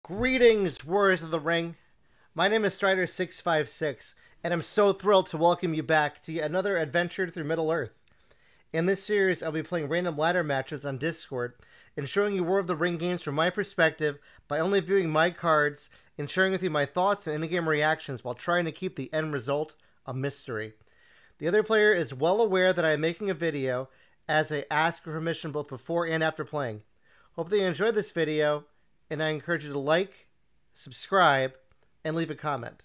Greetings, Warriors of the Ring. My name is Strider656, and I'm so thrilled to welcome you back to yet another adventure through Middle-earth. In this series, I'll be playing random ladder matches on Discord and showing you War of the Ring games from my perspective by only viewing my cards and sharing with you my thoughts and in-game reactions while trying to keep the end result a mystery. The other player is well aware that I am making a video as I ask for permission both before and after playing. Hope that you enjoyed this video, and I encourage you to like, subscribe, and leave a comment.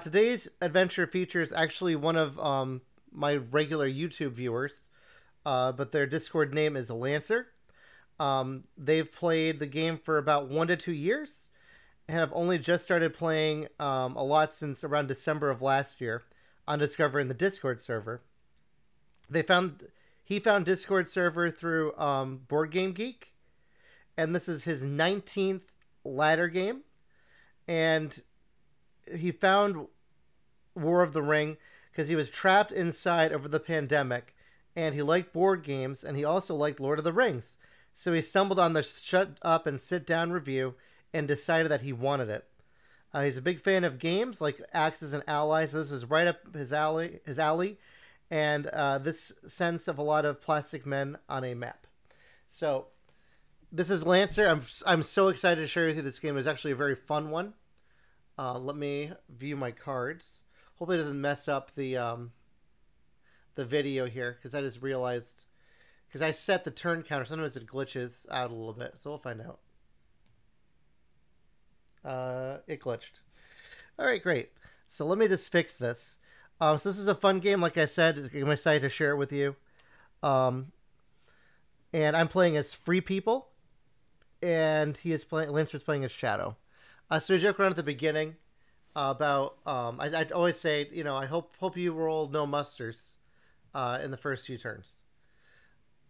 Today's adventure features actually one of my regular YouTube viewers, but their Discord name is Lancer. They've played the game for about 1 to 2 years and have only just started playing a lot since around December of last year on discovering the Discord server. He found Discord server through Board Game Geek, and this is his 19th ladder game, and he found War of the Ring because he was trapped inside over the pandemic, and he liked board games, and he also liked Lord of the Rings. So he stumbled on the Shut Up and Sit Down review and decided that he wanted it. He's a big fan of games like Axis and Allies. So this is right up his alley, and this sense of a lot of plastic men on a map. So this is Lancer. I'm so excited to share with you this game. It's actually a very fun one. Let me view my cards. Hopefully it doesn't mess up the video here, because I just realized, because I set the turn counter, sometimes it glitches out a little bit, so we'll find out. It glitched. Alright, great. So let me just fix this. So this is a fun game, like I said. I'm excited to share it with you. And I'm playing as Free People, and Lancer's playing as Shadow. So we joke around at the beginning about I'd always say, you know, I hope you roll no musters in the first few turns.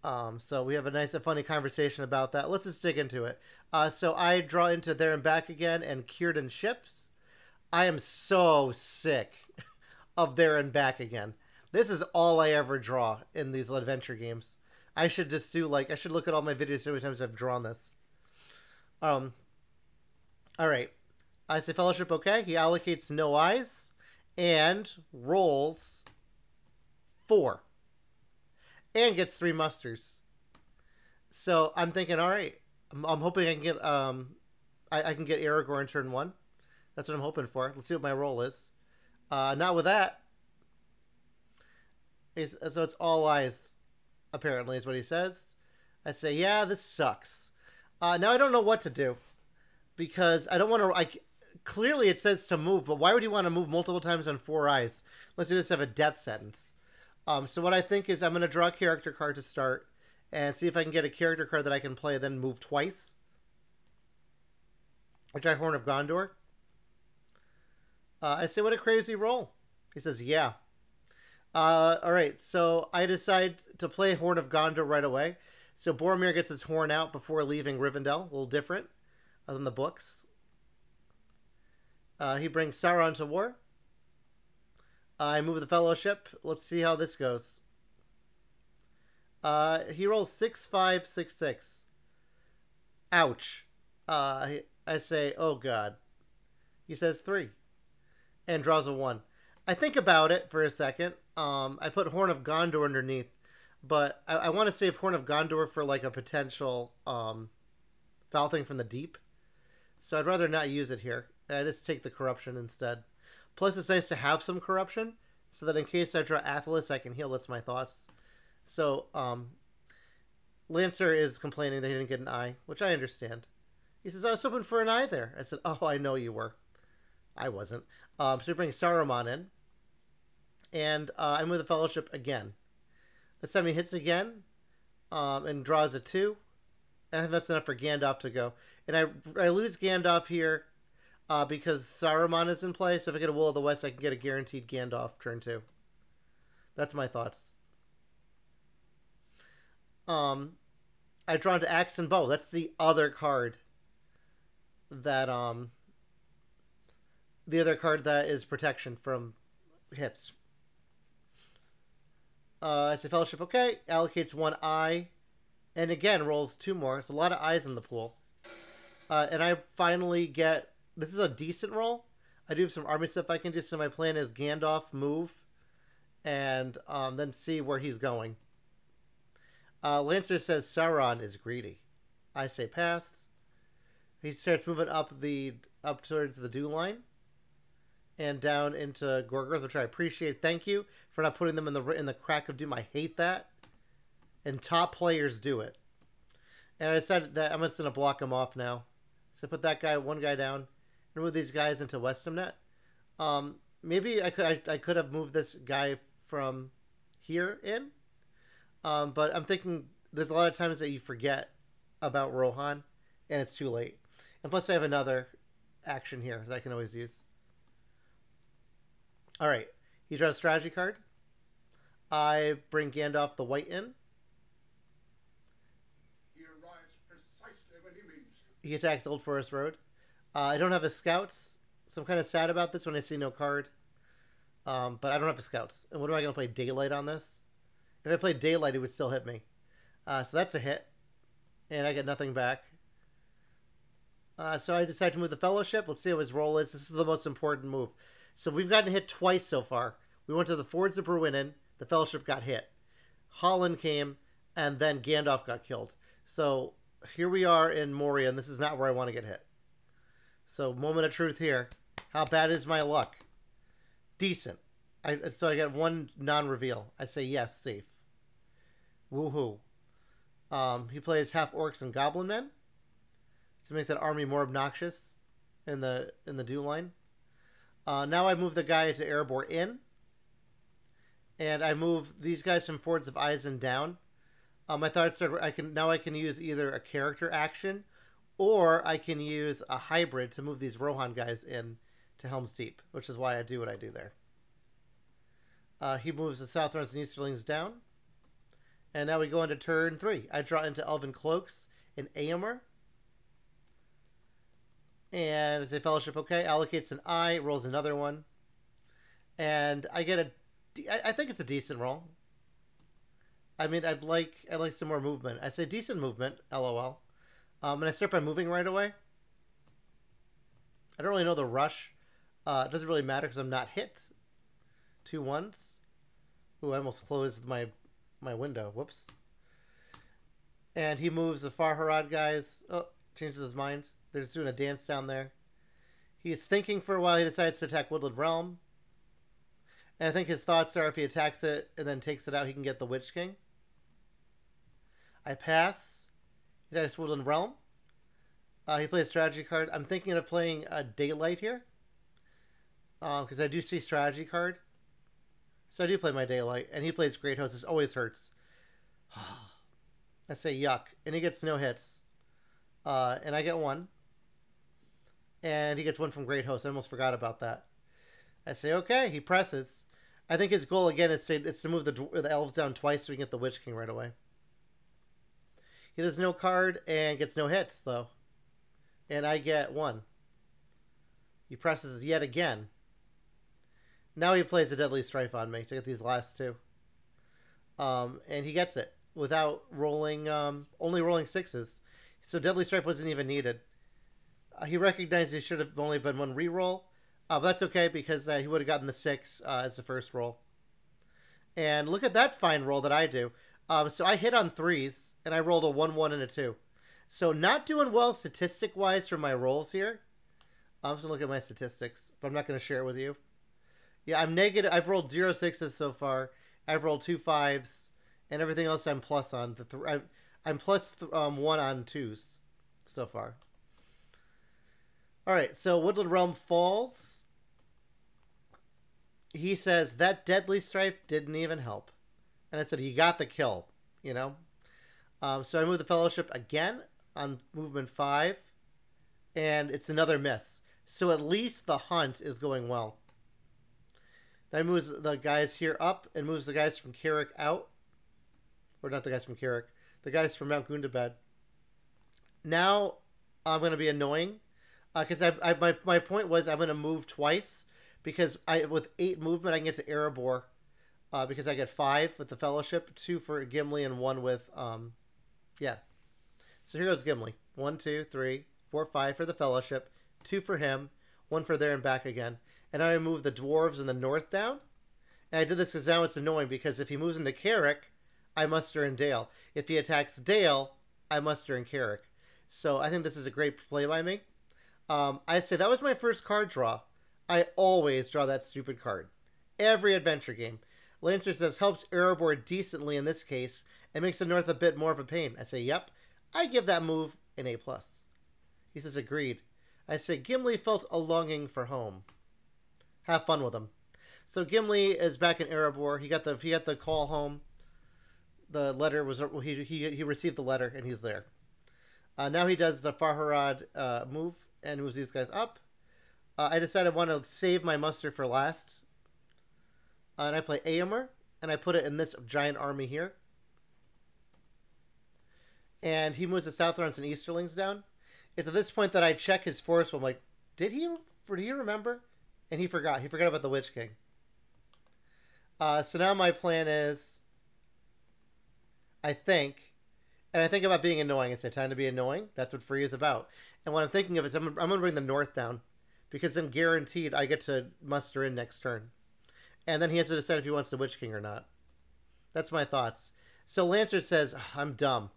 So we have a nice and funny conversation about that. Let's just dig into it. So I draw into There and Back Again and Kierden Ships. I am so sick of There and Back Again. This is all I ever draw in these adventure games. I should just do I should look at all my videos so many times I've drawn this. All right. I say Fellowship, okay. He allocates no eyes and rolls 4 and gets 3 musters. So I'm thinking, all right, I'm hoping I can get I can get Aragorn in turn 1. That's what I'm hoping for. Let's see what my roll is. Not with that. So it's all eyes, apparently, is what he says. I say, yeah, this sucks. Now I don't know what to do, because I don't want to. Clearly it says to move, but why would you want to move multiple times on 4 eyes? Unless you just have a death sentence. So what I think is I'm going to draw a character card to start and see if I can get a character card that I can play, then move twice. I try Horn of Gondor. I say, what a crazy roll. He says, yeah. Alright, so I decide to play Horn of Gondor right away. So Boromir gets his horn out before leaving Rivendell. A little different than the books. He brings Sauron to war. I move the Fellowship. Let's see how this goes. He rolls 6, 5, 6, 6. Ouch. I say, oh god. He says 3. And draws a 1. I think about it for a second. I put Horn of Gondor underneath. But I want to save Horn of Gondor for like a potential Foul Thing from the Deep. So I'd rather not use it here. I just take the corruption instead. Plus it's nice to have some corruption, so that in case I draw Athelas, I can heal. That's my thoughts. So Lancer is complaining that he didn't get an eye, which I understand. He says, I was hoping for an eye there. I said, oh, I know you were. I wasn't. So we bring Saruman in. And I move the Fellowship again. This time he hits again and draws a 2. And I think that's enough for Gandalf to go. And I lose Gandalf here because Saruman is in play. So if I get a Will of the West, I can get a guaranteed Gandalf turn 2. That's my thoughts. I draw into Axe and Bow. That's the other card that is protection from hits. It's a Fellowship, okay. Allocates 1 eye. And again, rolls 2 more. It's a lot of eyes in the pool. And I finally get... This is a decent roll. I do have some army stuff I can do, so my plan is Gandalf move and then see where he's going. Lancer says Sauron is greedy. I say pass. He starts moving up towards the dew line and down into Gorgorth, which I appreciate. Thank you for not putting them in the crack of doom. I hate that. And top players do it. And I decided that I'm just going to block him off now. So put that one guy down, and move these guys into Westamnet. Maybe I could have moved this guy from here in. But I'm thinking there's a lot of times that you forget about Rohan, and it's too late. And plus I have another action here that I can always use. Alright, he draws a strategy card. I bring Gandalf the White in. He arrives precisely when he means. He attacks Old Forest Road. I don't have his scouts, so I'm kind of sad about this when I see no card. But I don't have his scouts. And what am I going to play? Daylight on this? If I played Daylight, it would still hit me. So that's a hit. And I get nothing back. So I decide to move the Fellowship. Let's see how his roll is. This is the most important move. So we've gotten hit twice so far. We went to the Fords of Bruinen. The Fellowship got hit. Holland came, and then Gandalf got killed. So here we are in Moria, and this is not where I want to get hit. So moment of truth here. How bad is my luck? Decent. So I got one non-reveal. I say yes, safe. Woohoo. He plays half orcs and goblin men to make that army more obnoxious in the dew line. Now I move the guy to Erebor in, and I move these guys from Fords of Eisen down. I thought I can use either a character action, or I can use a hybrid to move these Rohan guys in to Helm's Deep, which is why I do what I do there. He moves the Southrons and Easterlings down. And now we go into turn 3. I draw into Elven Cloaks in Aemir. And it's a Fellowship, okay. Allocates an eye, rolls another one. And I get I think it's a decent roll. I mean, I'd like some more movement. I say decent movement, LOL. And I start by moving right away. I don't really know the rush. It doesn't really matter because I'm not hit. 2 1s. Ooh, I almost closed my window. Whoops. And he moves the Farharad guys. Oh, changes his mind. They're just doing a dance down there. He's thinking for a while. He decides to attack Woodland Realm. And I think his thoughts are if he attacks it and then takes it out, he can get the Witch King. I pass. He attacks Woodland Realm. He plays a strategy card. I'm thinking of playing a Daylight here. Because I do see strategy card. So I do play my Daylight. And he plays Great Host. This always hurts. I say yuck. And he gets no hits. And I get 1. And he gets 1 from Great Host. I almost forgot about that. I say, okay. He presses. I think his goal, again, is to move the elves down twice so we can get the Witch King right away. He does no card and gets no hits, though. And I get 1. He presses yet again. Now he plays a Deadly Strife on me to get these last 2. And he gets it without rolling, only rolling 6s. So Deadly Strife wasn't even needed. He recognized he should have only been 1 reroll. But that's okay because he would have gotten the 6 as the first roll. And look at that fine roll that I do. So I hit on 3s, and I rolled a 1, 1, and a 2. So not doing well statistic-wise for my rolls here. I'm just going to look at my statistics, but I'm not going to share it with you. Yeah, I'm negative. I've rolled 0 6s so far. I've rolled 2 5s, and everything else I'm plus on. I'm plus 1 on 2s so far. All right, so Woodland Realm falls. He says, that Deadly Strife didn't even help. And I said, he got the kill, you know? So I move the Fellowship again on movement 5. And it's another miss. So at least the hunt is going well. Now he moves the guys here up and moves the guys from Carrick out. Or not the guys from Carrick. The guys from Mount Gundabad. Now I'm going to be annoying. Because my point was I'm going to move twice. Because with 8 movement I can get to Erebor. Because I get 5 with the Fellowship. 2 for Gimli and 1 with... yeah. So here goes Gimli. 1, 2, 3, 4, 5 for the Fellowship, 2 for him, 1 for there and back again. And I move the dwarves in the north down. And I did this because now it's annoying because if he moves into Carrick, I muster in Dale. If he attacks Dale, I muster in Carrick. So I think this is a great play by me. I say that was my first card draw. I always draw that stupid card. Every adventure game. Lancer says helps Erebor decently in this case and makes the North a bit more of a pain. I say, yep. I give that move an A+. He says, agreed. I say, Gimli felt a longing for home. Have fun with him. So Gimli is back in Erebor. He got the call home. The letter was he received the letter and he's there. Now he does the Farharad move and moves these guys up. I decided I want to save my muster for last. And I play Aomer, and I put it in this giant army here. And he moves the Southrons and Easterlings down. It's at this point that I check his force. I'm like, did he remember? And he forgot. He forgot about the Witch King. So now my plan is, I think about being annoying. It's time to be annoying. That's what free is about. And what I'm thinking of is I'm going to bring the North down because I'm guaranteed I get to muster in next turn. And then he has to decide if he wants the Witch King or not. That's my thoughts. So Lancer says, I'm dumb.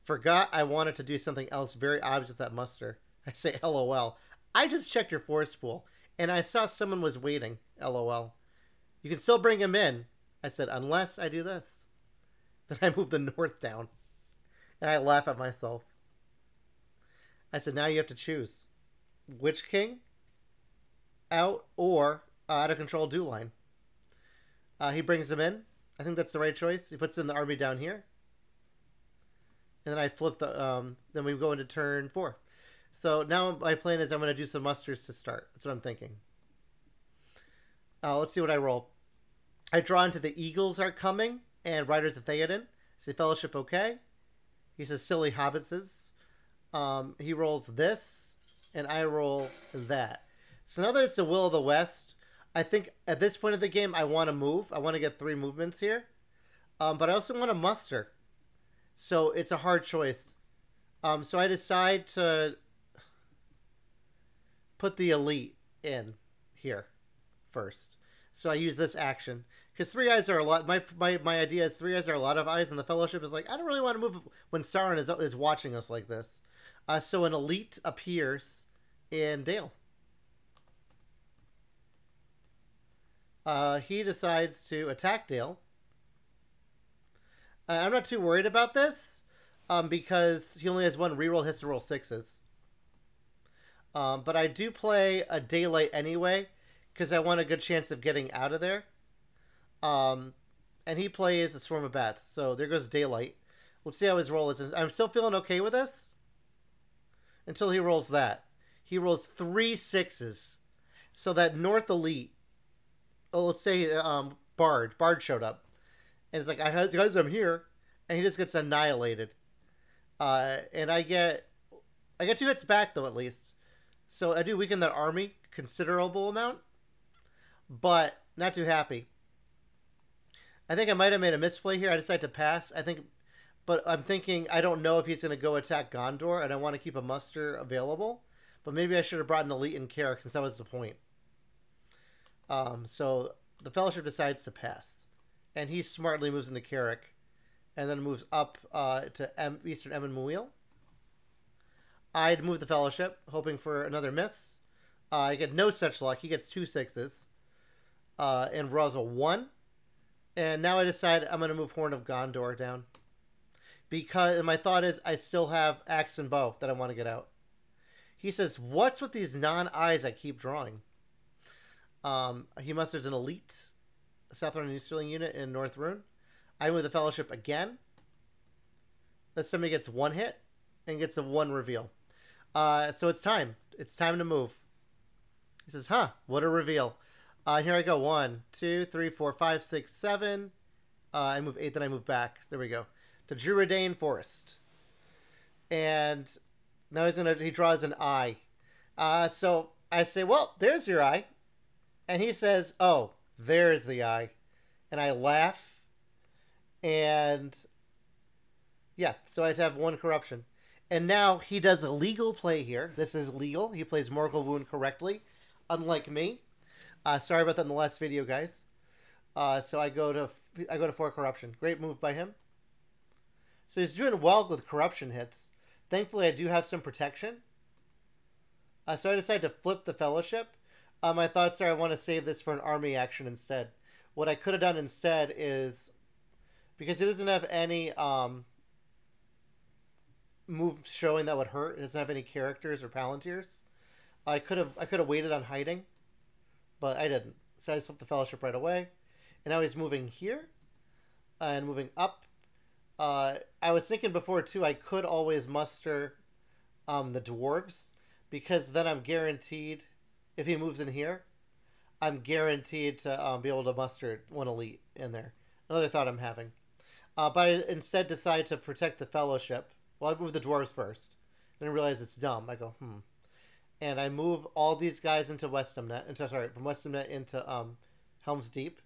Forgot I wanted to do something else very obvious with that muster. I say, LOL. I just checked your force pool, and I saw someone was waiting. LOL. You can still bring him in. I said, unless I do this. Then I move the North down. And I laugh at myself. I said, now you have to choose. Witch King, out, or out of control do line. He brings him in. I think that's the right choice. He puts in the army down here. And then I flip the... then we go into turn 4. So now my plan is I'm going to do some musters to start. That's what I'm thinking. Let's see what I roll. I draw into the Eagles are coming and Riders of Theoden. Say Fellowship okay. He says silly hobbitses. He rolls this and I roll that. So now that it's the Will of the West, I think at this point of the game I want to move. I want to get 3 movements here. But I also want to muster. So it's a hard choice. So I decide to put the elite in here first. So I use this action. Because 3 eyes are a lot. My idea is 3 eyes are a lot of eyes, and the Fellowship is like, I don't really want to move when Sauron is watching us like this. So an elite appears in Dale. He decides to attack Dale. I'm not too worried about this because he only has 1 reroll, has to roll 6s. But I do play a Daylight anyway because I want a good chance of getting out of there. And he plays a Swarm of Bats, so there goes Daylight. Let's see how his roll is. I'm still feeling okay with this until he rolls that. He rolls 3 6s, so that North Elite. Oh, let's say Bard showed up. And it's like, guys, I'm here. And he just gets annihilated. And I get 2 hits back, though, at least. So I do weaken that army considerable amount. But not too happy. I think I might have made a misplay here. I decided to pass. But I'm thinking, I don't know if he's going to go attack Gondor. And I want to keep a muster available. But maybe I should have brought an elite in Carrick, since that was the point. So the Fellowship decides to pass. And he smartly moves into Carrick. And then moves up to Eastern Emyn Muil. I'd move the Fellowship, hoping for another miss. I get no such luck. He gets 2 6s. And rolls a 1. And now I decide I'm going to move Horn of Gondor down. And my thought is I still have Axe and Bow that I want to get out. He says, what's with these non-eyes I keep drawing? He musters an elite Southern and Easterling unit in North Rune. I move the Fellowship again. This time he gets 1 hit and gets a 1 reveal. So it's time. It's time to move. He says, huh, what a reveal. Here I go. 1, 2, 3, 4, 5, 6, 7. I move 8, then I move back. There we go. To Druidane Forest. And now he draws an eye. So I say, well, there's your eye. And he says, oh, there's the eye. And I laugh. And yeah, so I'd have 1 corruption. And now he does a legal play here. This is legal. He plays Morgul Wound correctly, unlike me. Sorry about that in the last video, guys. So I go to 4 corruption. Great move by him. So he's doing well with corruption hits. Thankfully, I do have some protection. So I decided to flip the fellowship. My thoughts are I want to save this for an army action instead. What I could have done instead is, because it doesn't have any moves showing that would hurt. It doesn't have any characters or palantirs. I could have waited on hiding, but I didn't. So I just flipped the fellowship right away. And now he's moving here and moving up. I was thinking before too, I could always muster the dwarves, because then I'm guaranteed, if he moves in here, I'm guaranteed to be able to muster 1 elite in there. Another thought I'm having. But I instead decide to protect the fellowship. Well, I move the dwarves first. Then I realize it's dumb. I go, And I move all these guys into from Westamnet into Helm's Deep.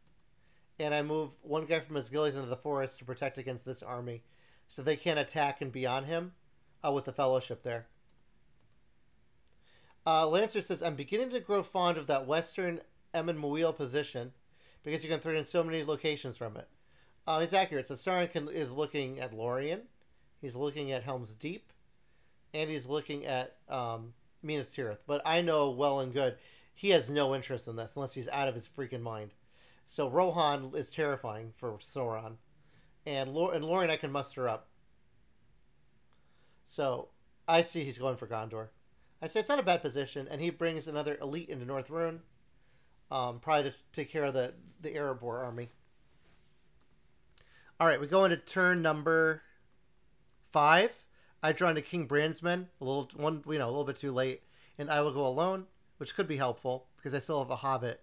And I move one guy from Asgiliath into the forest to protect against this army, so they can't attack and be on him with the fellowship there. Lancer says, I'm beginning to grow fond of that western Emin Muil position because you can threaten so many locations from it. He's accurate. So Sauron is looking at Lorien, he's looking at Helm's Deep, and he's looking at Minas Tirith. But I know well and good he has no interest in this unless he's out of his freaking mind. So Rohan is terrifying for Sauron, and Lorien I can muster up. So I see he's going for Gondor. I say it's not a bad position, and he brings another elite into North Rune, probably to take care of the Erebor army. All right, we go into turn number 5. I draw into King Brandsman, a little bit too late, and I will go alone, which could be helpful because I still have a Hobbit.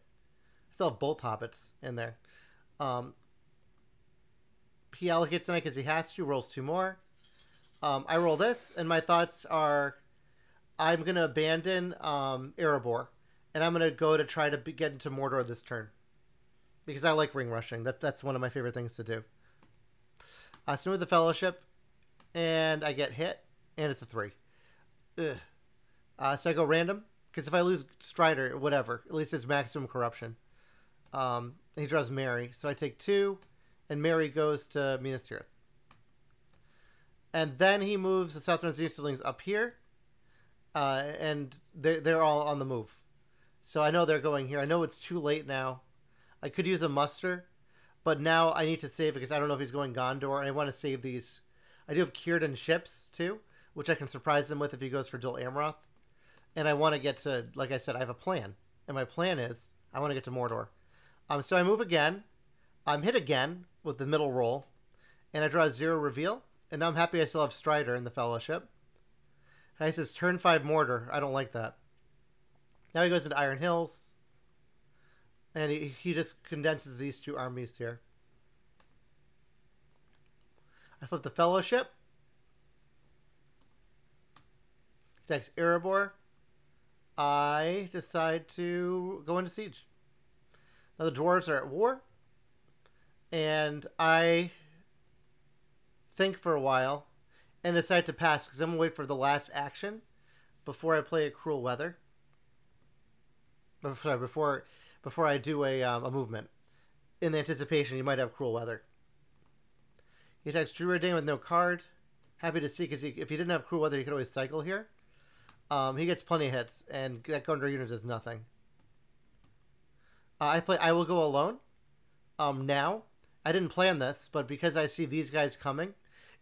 I still have both Hobbits in there. He allocates tonight because he has to. Rolls 2 more. I roll this, and my thoughts are I'm going to abandon Erebor, and I'm going to go to try to get into Mordor this turn. Because I like ring rushing. That's one of my favorite things to do. So with the Fellowship, and I get hit, and it's a 3. Ugh. So I go random, because if I lose Strider, whatever, at least it's maximum corruption. He draws Mary, so I take 2, and Mary goes to Minas Tirith. And then he moves the Southern Easterlings up here, and they're all on the move. So I know they're going here. I know it's too late now. I could use a muster, but now I need to save it because I don't know if he's going Gondor, and I want to save these. I do have Círdan ships, too, which I can surprise him with if he goes for Dol Amroth. And I want to get to, like I said, I have a plan. And my plan is I want to get to Mordor. So I move again. I'm hit again with the middle roll, and I draw a 0 reveal. And now I'm happy I still have Strider in the Fellowship. And he says, turn 5 Mordor. I don't like that. Now he goes into Iron Hills. And he just condenses these 2 armies here. I flip the Fellowship. Attacks Erebor. I decide to go into Siege. Now the Dwarves are at war. And I think for a while and decide to pass because I'm going to wait for the last action before I play a Cruel Weather. Before I do a movement. In the anticipation, you might have Cruel Weather. He attacks Druidane with no card. Happy to see, because if he didn't have Cruel Weather, he could always cycle here. He gets plenty of hits, and that Gondor unit does nothing. I will go alone. Now, I didn't plan this, but because I see these guys coming,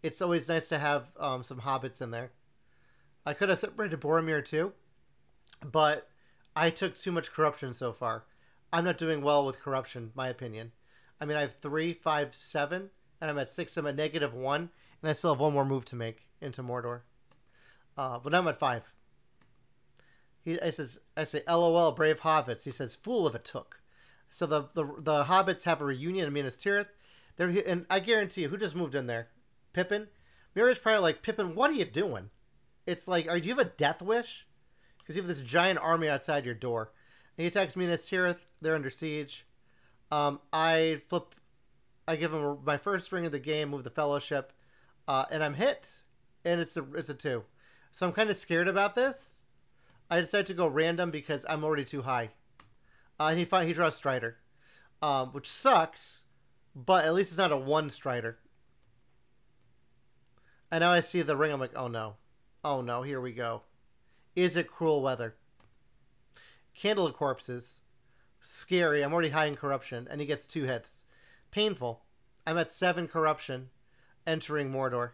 it's always nice to have some hobbits in there. I could have separated Boromir too, but I took too much corruption so far. I'm not doing well with corruption, my opinion. I mean, I have 3, 5, 7, and I'm at 6. I'm at -1, and I still have 1 more move to make into Mordor. But now I'm at 5. I say, LOL, brave hobbits. He says, fool if it took. So the hobbits have a reunion in Minas Tirith. And I guarantee you, who just moved in there? Pippin? Mira's probably like, Pippin, what are you doing? It's like, do you have a death wish? Because you have this giant army outside your door. And he attacks Minas Tirith. They're under siege. I give him my first ring of the game, move the Fellowship, and I'm hit. and it's a 2. So I'm kind of scared about this. I decided to go random because I'm already too high. And he draws Strider, which sucks, but at least it's not a 1 Strider. And now I see the ring. I'm like, oh no. Oh no, here we go. Is it cruel weather? Candle of Corpses. Scary. I'm already high in corruption. And he gets 2 hits. Painful. I'm at 7 corruption. Entering Mordor.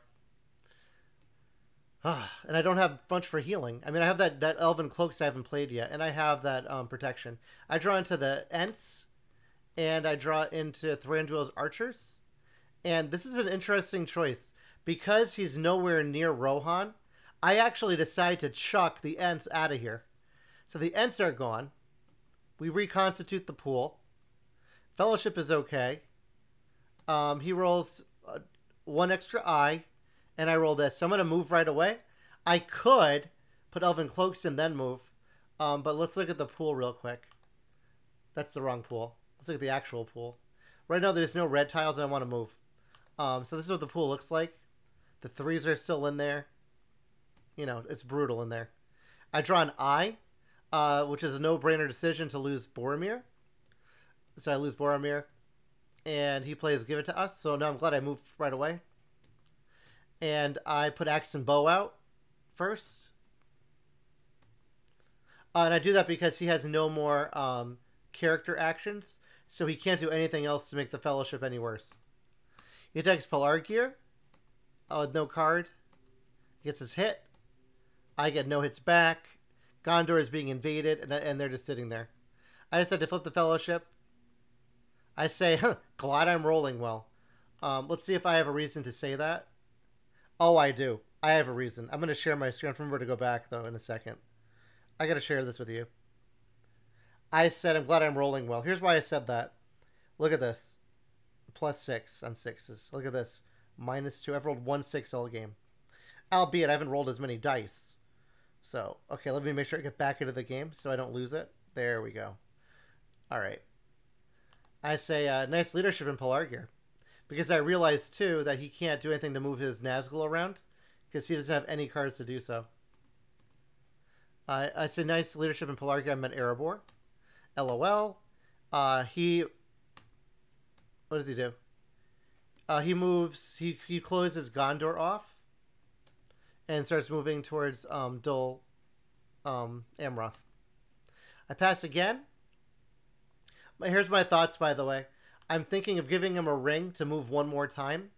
And I don't have much for healing. I mean, I have that Elven Cloaks I haven't played yet. And I have that protection. I draw into the Ents. And I draw into Thranduil's Archers. And this is an interesting choice. Because he's nowhere near Rohan, I actually decide to chuck the Ents out of here. So the Ents are gone. We reconstitute the pool. Fellowship is okay. He rolls 1 extra eye, and I roll this. So I'm going to move right away. I could put Elven Cloaks in, then move. But let's look at the pool real quick. That's the wrong pool. Let's look at the actual pool. Right now there's no red tiles, and I want to move. So this is what the pool looks like. The 3s are still in there. You know, it's brutal in there. I draw an eye, which is a no-brainer decision to lose Boromir. So I lose Boromir. And he plays Give It to Us. So now I'm glad I moved right away. And I put Axe and Bow out first. And I do that because he has no more character actions. So he can't do anything else to make the Fellowship any worse. He attacks Pelargir. With no card. He gets his hit. I get no hits back. Gondor is being invaded, and they're just sitting there. I decide to flip the Fellowship. I say, glad I'm rolling well. Let's see if I have a reason to say that. Oh, I do. I have a reason. I'm going to share my screen. I have to remember to go back, though, in a second. I got to share this with you. I said, I'm glad I'm rolling well. Here's why I said that. Look at this. +6 on 6s. Look at this. -2. I've rolled 1-6 all game. Albeit, I haven't rolled as many dice. So, okay, let me make sure I get back into the game so I don't lose it. There we go. All right. I say, nice leadership in Pelargir. Because I realized, too, that he can't do anything to move his Nazgul around. Because he doesn't have any cards to do so. I say, nice leadership in Pelargir. I meant Erebor. LOL. What does he do? He moves, he closes Gondor off and starts moving towards Dol Amroth. I pass again. Here's my thoughts, by the way. I'm thinking of giving him a ring to move 1 more time.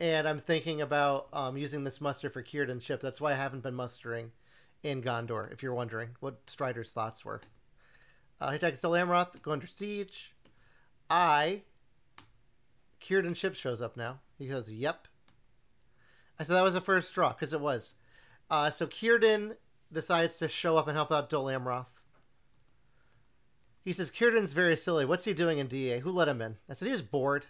And I'm thinking about using this muster for Círdan ship. That's why I haven't been mustering in Gondor, if you're wondering what Strider's thoughts were. He attacks Dol Amroth, go under siege. Círdan ship shows up now. He goes, yep. I said that was the first draw, because it was. So Círdan decides to show up and help out Dol Amroth. He says, Círdan's very silly. What's he doing in DA? Who let him in? I said, he was bored.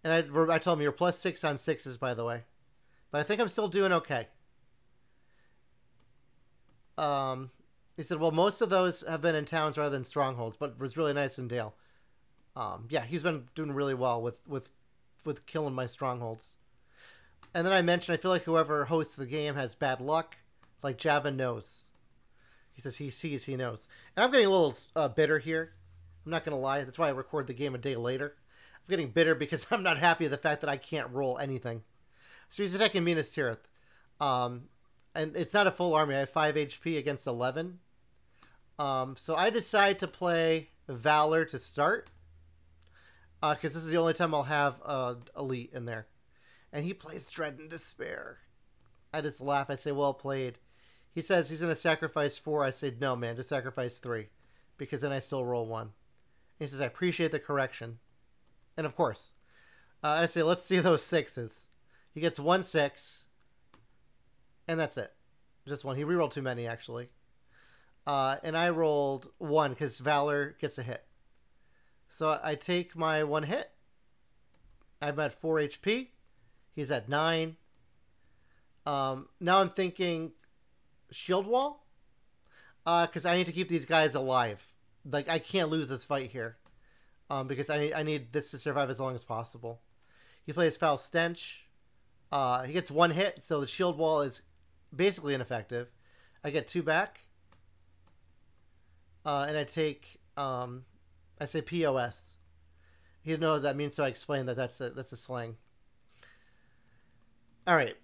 And I told him, you're +6 on 6s, by the way. But I think I'm still doing okay. He said, well, most of those have been in towns rather than strongholds, but it was really nice in Dale. Yeah, he's been doing really well with killing my strongholds. And then I mentioned, I feel like whoever hosts the game has bad luck. Like Javin knows. He says he sees, he knows. And I'm getting a little bitter here. I'm not going to lie. That's why I record the game a day later. I'm getting bitter because I'm not happy with the fact that I can't roll anything. So he's attacking Minas Tirith. And it's not a full army. I have 5 HP against 11. So I decide to play Valor to start. Because this is the only time I'll have Elite in there. And he plays Dread and Despair. I just laugh. I say, well played. He says he's going to sacrifice 4. I say, no, man, just sacrifice 3. Because then I still roll 1. He says, I appreciate the correction. And of course. I say, let's see those 6s. He gets 1 6. And that's it. Just 1. He rerolled too many, actually. And I rolled 1 because Valor gets a hit. So I take my 1 hit. I'm at 4 HP. He's at 9. Now I'm thinking Shield Wall. Because I need to keep these guys alive. Like, I can't lose this fight here. Because I need this to survive as long as possible. He plays Foul Stench. He gets one hit, so the shield wall is basically ineffective. I get 2 back. And I take, I say POS. He didn't know what that means, so I explained that that's a slang. All right.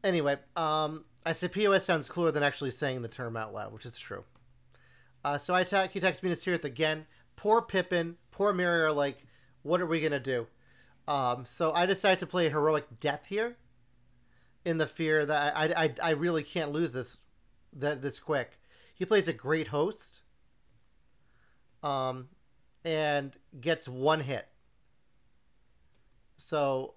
Anyway, I say POS sounds cooler than actually saying the term out loud, which is true. So I attack. He attacks Minas Tirith again. Poor Pippin, poor Merry are like, what are we gonna do? So I decide to play heroic death here, in the fear that I really can't lose this quick. He plays a great host, and gets 1 hit. So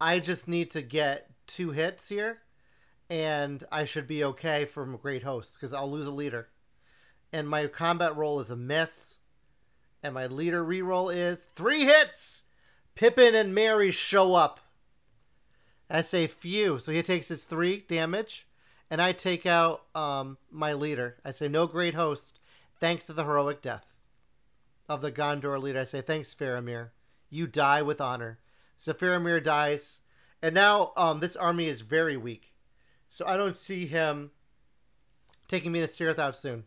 I just need to get 2 hits here, and I should be okay from a great host because I'll lose a leader. And my combat roll is a miss, and my leader reroll is 3 hits. Pippin and Merry show up. I say phew, so he takes his 3 damage, and I take out my leader. I say no great host, thanks to the heroic death of the Gondor leader. I say thanks, Faramir. You die with honor. So Faramir dies, and now this army is very weak. So I don't see him taking Minas Tirith out soon.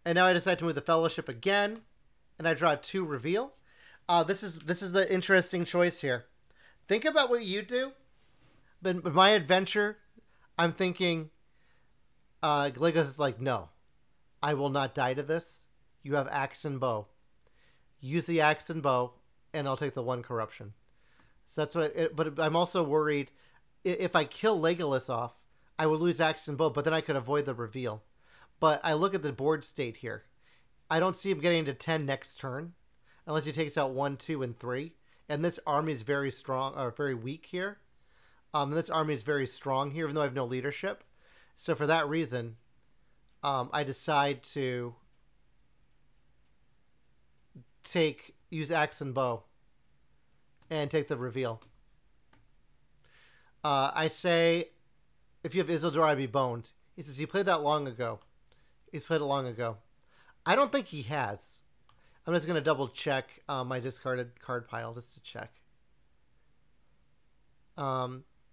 And now I decide to move the Fellowship again, and I draw 2 reveal. This is the interesting choice here. Think about what you do. But my adventure, I'm thinking, Legolas is like, no, I will not die to this. You have axe and bow. Use the axe and bow, and I'll take the 1 corruption. So that's what. But I'm also worried if I kill Legolas off, I would lose axe and bow, but then I could avoid the reveal. But I look at the board state here. I don't see him getting to 10 next turn, unless he takes out 1, 2, and 3. And this army is very strong, or very weak here. This army is very strong here, even though I have no leadership. So for that reason, I decide to use axe and bow and take the reveal. I say, if you have Isildur, I'd be boned. He says, you played that long ago. He's played it long ago. I don't think he has. I'm just going to double check my discarded card pile just to check.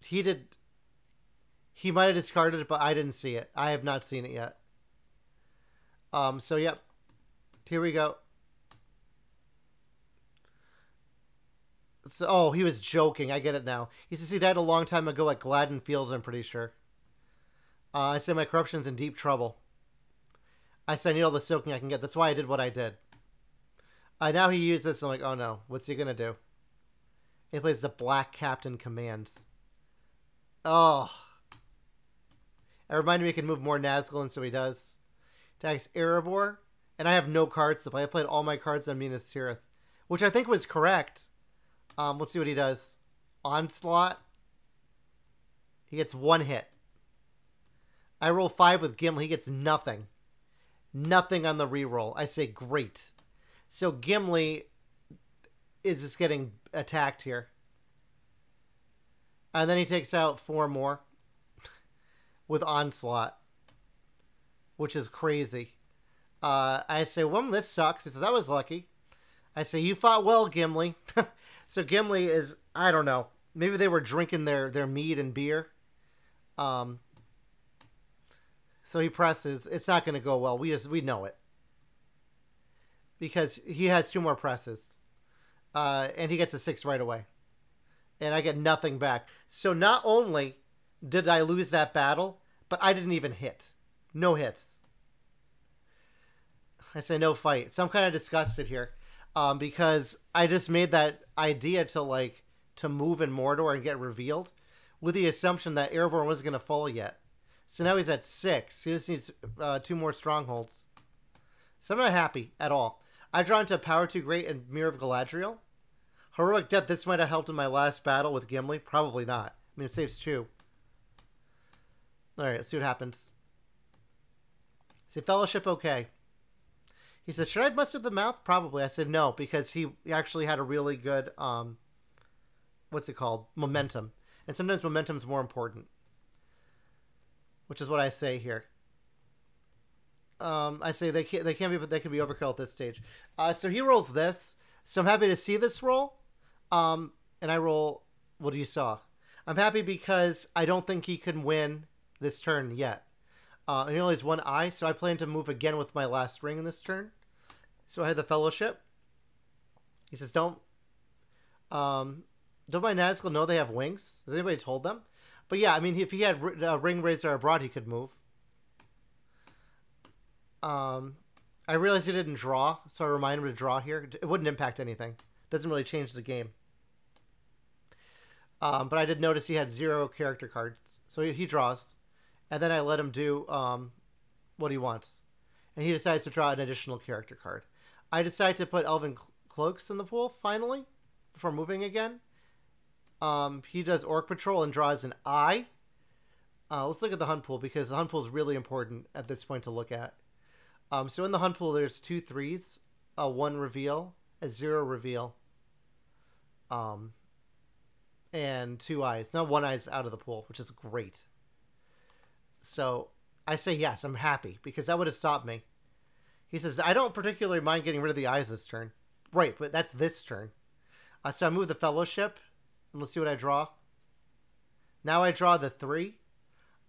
He did. He might have discarded it, but I didn't see it. I have not seen it yet. So, yep. Here we go. So, oh, he was joking. I get it now. He says he died a long time ago at Gladden Fields, I'm pretty sure. I say my corruption's in deep trouble. I said I need all the soaking I can get. That's why I did what I did. Now he used this. I'm like, oh no. What's he going to do? He plays the Black Captain Commands. Oh. It reminded me he can move more Nazgul, and so he does. Attacks Erebor. And I have no cards to play. I played all my cards on Minas Tirith, which I think was correct. Let's see what he does. Onslaught. He gets 1 hit. I roll 5 with Gimli. He gets nothing. Nothing on the reroll. I say great. So Gimli is just getting attacked here. And then he takes out 4 more with Onslaught, which is crazy. I say, well, this sucks. He says, I was lucky. I say, you fought well, Gimli. So Gimli is, I don't know. Maybe they were drinking their mead and beer. So he presses. It's not going to go well. We know it. Because he has 2 more presses. And he gets a 6 right away. And I get nothing back. So not only did I lose that battle, but I didn't even hit. No hits. I say no fight. So I'm kind of disgusted here. Because I just made that idea to move in Mordor and get revealed with the assumption that Erebor wasn't going to fall yet. So now he's at 6. He just needs 2 more strongholds. So I'm not happy at all. I draw into Power Too Great and Mirror of Galadriel. Heroic Death, this might have helped in my last battle with Gimli. Probably not. I mean, it saves 2. Alright, let's see what happens. See, Fellowship, okay. He said, should I have mustard the mouth? Probably. I said no, because he actually had a really good, what's it called? Momentum. And sometimes momentum's more important. Which is what I say here. I say they can be overkill at this stage. So he rolls this. So I'm happy to see this roll. And I roll, what do you saw? I'm happy because I don't think he can win this turn yet. And he only has one eye, so I plan to move again with my last ring in this turn. So I had the Fellowship. He says, don't my Nazgul know they have wings? Has anybody told them? But yeah, I mean, if he had Ring Razor abroad, he could move. I realized he didn't draw, so I remind him to draw here. It wouldn't impact anything. Doesn't really change the game. But I did notice he had 0 character cards. So he draws. And then I let him do what he wants. And he decides to draw an additional character card. I decide to put Elven Cloaks in the pool, finally, before moving again. He does Orc Patrol and draws an eye. Let's look at the Hunt Pool, because the Hunt Pool is really important at this point to look at. So in the Hunt Pool, there's 2 3s, a 1 reveal, a 0 reveal, and 2 eyes. Now 1 eye's out of the pool, which is great. So I say yes, I'm happy, because that would have stopped me. He says, I don't particularly mind getting rid of the eyes this turn. Right, but that's this turn. So I move the Fellowship, and let's see what I draw. Now I draw the 3.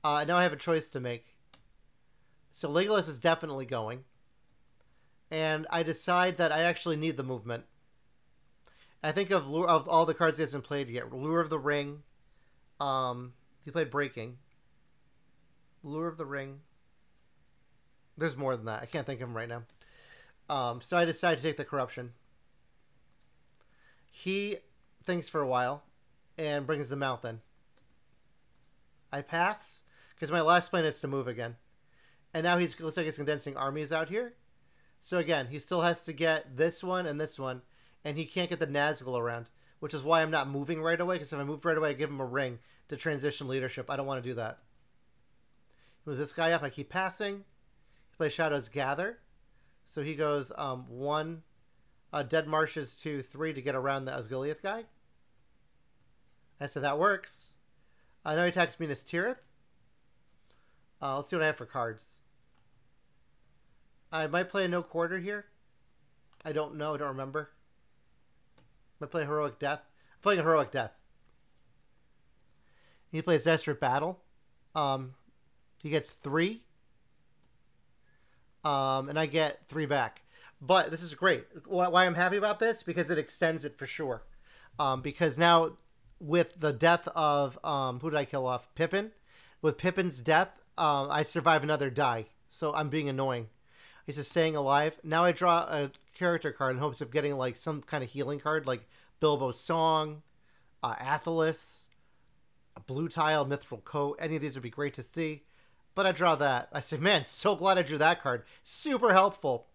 Now I have a choice to make. So Legolas is definitely going. And I decide that I actually need the movement. I think of all the cards he hasn't played yet. Lure of the Ring. He played Breaking. Lure of the Ring. There's more than that. I can't think of them right now. So I decide to take the Corruption. He thinks for a while and brings the mouth in. I pass because my last plan is to move again. And now looks like he's condensing armies out here. So again, he still has to get this one, and he can't get the Nazgul around, which is why I'm not moving right away, because if I move right away, I give him a ring to transition leadership. I don't want to do that. He moves this guy up. I keep passing. He plays Shadows Gather. So he goes 1 Dead Marshes 2, 3 to get around the Osgiliath guy. I said that works. Now he attacks Minas Tirith. Let's see what I have for cards. I might play a No Quarter here. I don't know. I don't remember. I might play Heroic Death. I'm playing a Heroic Death. He plays Desperate Battle. He gets 3. And I get 3 back. But this is great. Why I'm happy about this? Because it extends it for sure. Because now, with the death of... who did I kill off? Pippin. With Pippin's death, I survive another die. So I'm being annoying. He says staying alive. Now I draw a character card in hopes of getting like some kind of healing card, like Bilbo's Song, Athelas, a Blue Tile, Mithril Coat. Any of these would be great to see. But I draw that. I say, man, so glad I drew that card. Super helpful.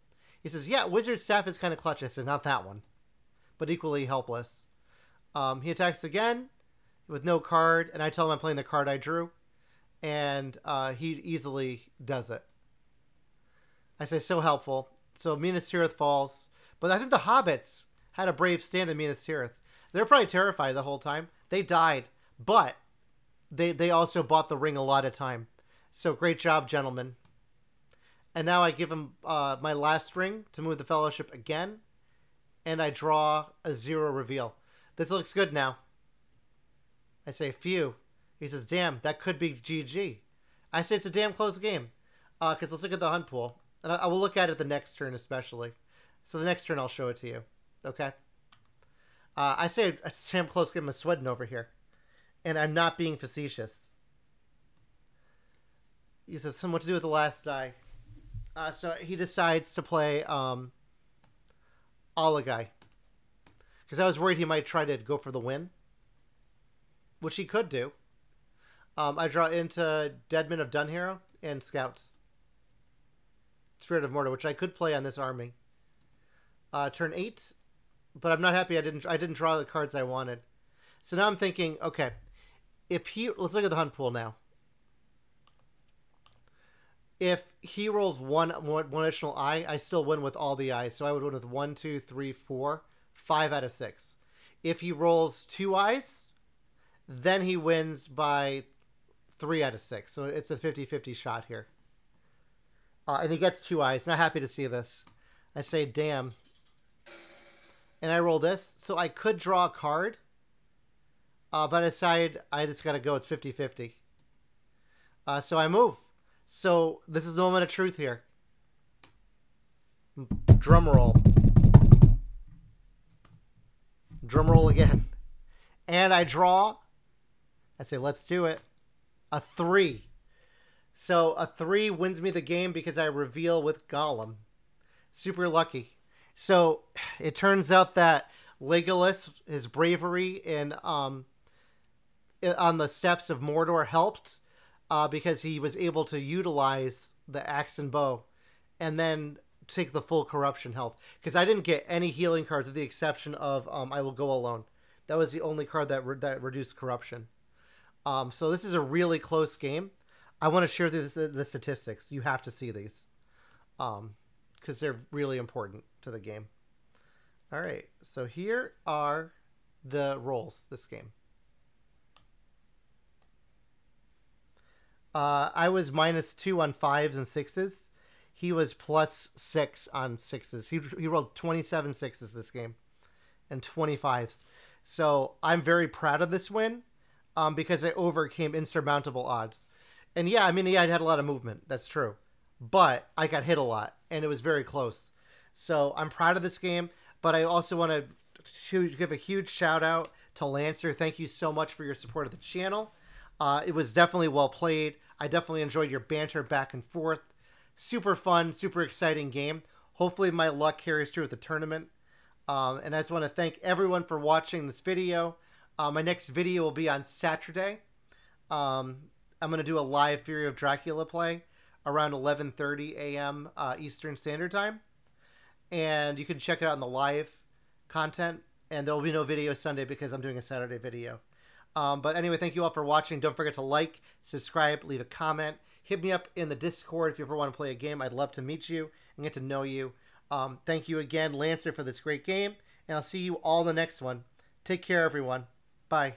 He says, yeah, Wizard Staff is kind of clutch. I said, not that one. But equally helpless. He attacks again with no card. And I tell him I'm playing the card I drew. And he easily does it. I say, so helpful. So Minas Tirith falls. But I think the Hobbits had a brave stand in Minas Tirith. They're probably terrified the whole time. They died. But they also bought the ring a lot of time. So great job, gentlemen. And now I give him my last ring to move the Fellowship again. And I draw a 0 reveal. This looks good now. I say, phew. He says, damn, that could be GG. I say it's a damn close game. Because let's look at the Hunt Pool. And I will look at it the next turn especially. So the next turn I'll show it to you. Okay? I say it's a damn close game. I'm sweating over here. And I'm not being facetious. He says, what to do with the last die. So he decides to play Olagai. Because I was worried he might try to go for the win. Which he could do. I draw into Deadman of Dunharrow and Scouts. Spirit of Mortar, which I could play on this army. Turn 8. But I'm not happy I didn't draw the cards I wanted. So now I'm thinking, okay. Let's look at the Hunt Pool now. If he rolls one additional eye, I still win with all the eyes. So I would win with 1, 2, 3, 4, 5 out of 6. If he rolls 2 eyes, then he wins by 3 out of 6. So it's a 50-50 shot here. And he gets 2 eyes. Not happy to see this. I say, damn. And I roll this. So I could draw a card. But I decide I just got to go. It's 50-50. So I move. So this is the moment of truth here. Drum roll. Drum roll again. And I draw. I say, let's do it. A 3. So a 3 wins me the game because I reveal with Gollum. Super lucky. So it turns out that Legolas, his bravery on the steps of Mordor helped because he was able to utilize the axe and bow and then take the full corruption health. Because I didn't get any healing cards with the exception of I Will Go Alone. That was the only card that reduced corruption. So this is a really close game. I want to share the statistics. You have to see these because they're really important to the game. All right, so here are the rolls this game. I was -2 on 5s and 6s. He was +6 on 6s. He rolled 27 6s this game and 25s. So I'm very proud of this win because I overcame insurmountable odds. And yeah, I mean, yeah, I had a lot of movement. That's true. But I got hit a lot, and it was very close. So I'm proud of this game, but I also want to give a huge shout out to Lancer. Thank you so much for your support of the channel. It was definitely well played. I definitely enjoyed your banter back and forth. Super fun, super exciting game. Hopefully my luck carries through at the tournament. And I just want to thank everyone for watching this video. My next video will be on Saturday. I'm going to do a live Fury of Dracula play around 11:30 a.m. Eastern Standard Time. And you can check it out in the live content. And there will be no video Sunday because I'm doing a Saturday video. But anyway, thank you all for watching. Don't forget to like, subscribe, leave a comment. Hit me up in the Discord if you ever want to play a game. I'd love to meet you and get to know you. Thank you again, Lancer, for this great game. And I'll see you all in the next one. Take care, everyone. Bye.